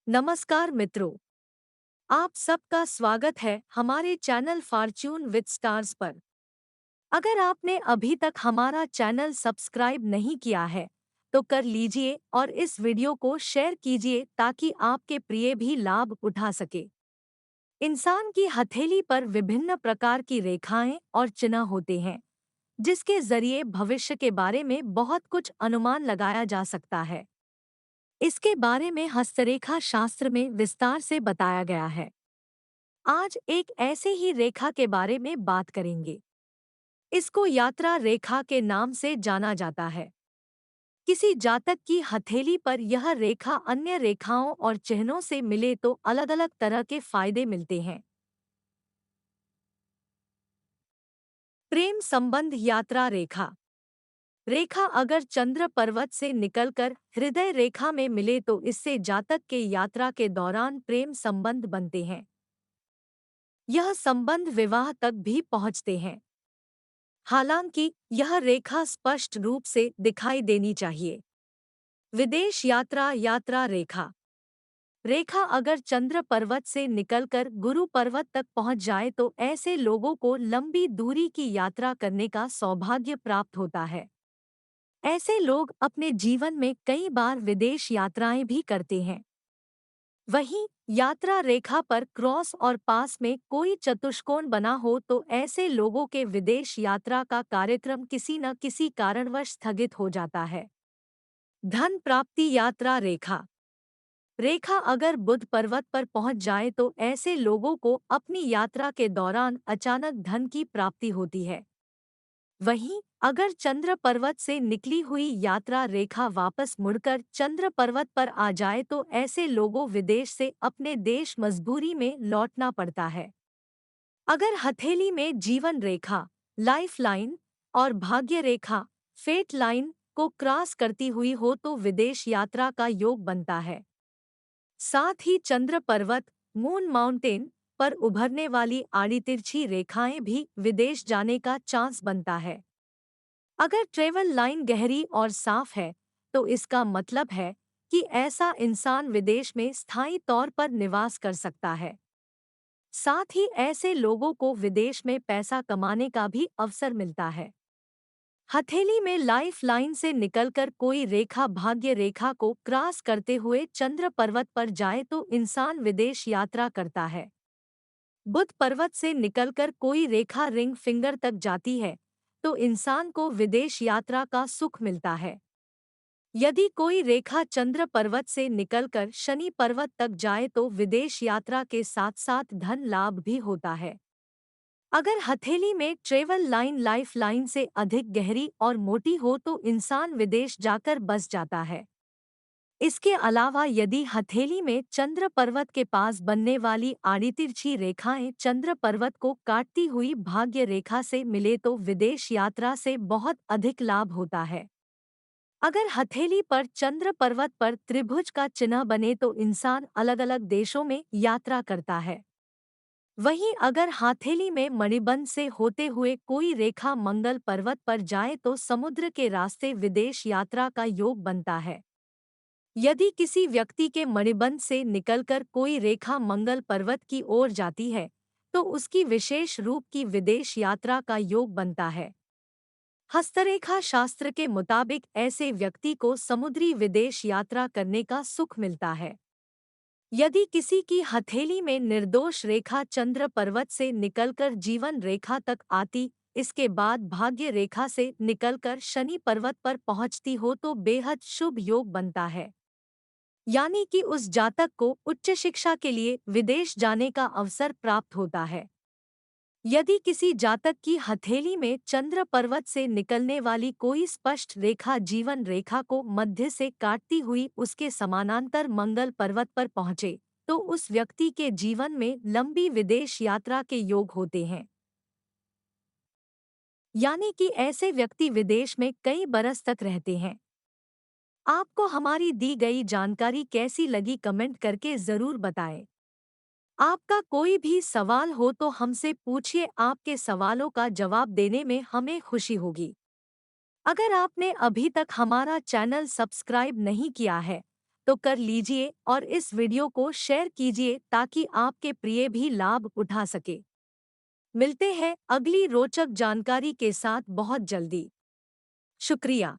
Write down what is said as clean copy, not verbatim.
नमस्कार मित्रों, आप सबका स्वागत है हमारे चैनल फॉर्च्यून विद स्टार्स पर। अगर आपने अभी तक हमारा चैनल सब्सक्राइब नहीं किया है, तो कर लीजिए और इस वीडियो को शेयर कीजिए ताकि आपके प्रिय भी लाभ उठा सके। इंसान की हथेली पर विभिन्न प्रकार की रेखाएं और चिन्ह होते हैं, जिसके जरिए भविष्य के बारे में बहुत कुछ अनुमान लगाया जा सकता है। इसके बारे में हस्तरेखा शास्त्र में विस्तार से बताया गया है। आज एक ऐसे ही रेखा के बारे में बात करेंगे। इसको यात्रा रेखा के नाम से जाना जाता है। किसी जातक की हथेली पर यह रेखा अन्य रेखाओं और चिन्हों से मिले तो अलग-अलग तरह के फायदे मिलते हैं। प्रेम संबंध यात्रा रेखा। रेखा अगर चंद्र पर्वत से निकलकर हृदय रेखा में मिले तो इससे जातक के यात्रा के दौरान प्रेम संबंध बनते हैं। यह संबंध विवाह तक भी पहुंचते हैं। हालांकि यह रेखा स्पष्ट रूप से दिखाई देनी चाहिए। विदेश यात्रा यात्रा रेखा। रेखा अगर चंद्र पर्वत से निकलकर गुरु पर्वत तक पहुंच जाए तो ऐसे लोगों को लंबी दूरी की यात्रा करने का सौभाग्य प्राप्त होता है। ऐसे लोग अपने जीवन में कई बार विदेश यात्राएं भी करते हैं। वहीं यात्रा रेखा पर क्रॉस और पास में कोई चतुष्कोण बना हो तो ऐसे लोगों के विदेश यात्रा का कार्यक्रम किसी न किसी कारणवश स्थगित हो जाता है। धन प्राप्ति यात्रा रेखा। रेखा अगर बुध पर्वत पर पहुंच जाए तो ऐसे लोगों को अपनी यात्रा के दौरान अचानक धन की प्राप्ति होती है। वहीं अगर चंद्र पर्वत से निकली हुई यात्रा रेखा वापस मुड़कर चंद्र पर्वत पर आ जाए तो ऐसे लोगों विदेश से अपने देश मजबूरी में लौटना पड़ता है। अगर हथेली में जीवन रेखा, लाइफ लाइन और भाग्य रेखा, फेट लाइन को क्रॉस करती हुई हो तो विदेश यात्रा का योग बनता है। साथ ही चंद्र पर्वत, मून माउंटेन पर उभरने वाली आड़ी तिरछी रेखाएं भी विदेश जाने का चांस बनता है। अगर ट्रेवल लाइन गहरी और साफ है, तो इसका मतलब है कि ऐसा इंसान विदेश में स्थायी तौर पर निवास कर सकता है। साथ ही ऐसे लोगों को विदेश में पैसा कमाने का भी अवसर मिलता है। हथेली में लाइफ लाइन से निकलकर कोई रेखा भाग्य रेखा को क्रॉस करते हुए चंद्र पर्वत पर जाए तो इंसान विदेश यात्रा करता है। बुध पर्वत से निकलकर कोई रेखा रिंग फिंगर तक जाती है, तो इंसान को विदेश यात्रा का सुख मिलता है। यदि कोई रेखा चंद्र पर्वत से निकलकर शनि पर्वत तक जाए तो विदेश यात्रा के साथ साथ धन लाभ भी होता है। अगर हथेली में ट्रेवल लाइन लाइफ लाइन से अधिक गहरी और मोटी हो तो इंसान विदेश जाकर बस जाता है। इसके अलावा यदि हथेली में चंद्र पर्वत के पास बनने वाली आड़ी तिरछी रेखाएं चंद्र पर्वत को काटती हुई भाग्य रेखा से मिले तो विदेश यात्रा से बहुत अधिक लाभ होता है। अगर हथेली पर चंद्र पर्वत पर त्रिभुज का चिन्ह बने तो इंसान अलग-अलग देशों में यात्रा करता है। वहीं अगर हथेली में मणिबंध से होते हुए कोई रेखा मंगल पर्वत पर जाए तो समुद्र के रास्ते विदेश यात्रा का योग बनता है। यदि किसी व्यक्ति के मणिबंध से निकलकर कोई रेखा मंगल पर्वत की ओर जाती है, तो उसकी विशेष रूप की विदेश यात्रा का योग बनता है। हस्तरेखा शास्त्र के मुताबिक ऐसे व्यक्ति को समुद्री विदेश यात्रा करने का सुख मिलता है। यदि किसी की हथेली में निर्दोष रेखा चंद्र पर्वत से निकलकर जीवन रेखा तक आती, इसके बाद भाग्य रेखा से निकलकर शनि पर्वत पर पहुंचती हो तो बेहद शुभ योग बनता है। यानी कि उस जातक को उच्च शिक्षा के लिए विदेश जाने का अवसर प्राप्त होता है। यदि किसी जातक की हथेली में चंद्र पर्वत से निकलने वाली कोई स्पष्ट रेखा जीवन रेखा को मध्य से काटती हुई उसके समानांतर मंगल पर्वत पर पहुंचे, तो उस व्यक्ति के जीवन में लंबी विदेश यात्रा के योग होते हैं। यानी कि ऐसे व्यक्ति विदेश में कई बरस तक रहते हैं। आपको हमारी दी गई जानकारी कैसी लगी कमेंट करके ज़रूर बताएं। आपका कोई भी सवाल हो तो हमसे पूछिए, आपके सवालों का जवाब देने में हमें खुशी होगी। अगर आपने अभी तक हमारा चैनल सब्सक्राइब नहीं किया है, तो कर लीजिए और इस वीडियो को शेयर कीजिए ताकि आपके प्रिय भी लाभ उठा सके। मिलते हैं अगली रोचक जानकारी के साथ बहुत जल्दी। शुक्रिया।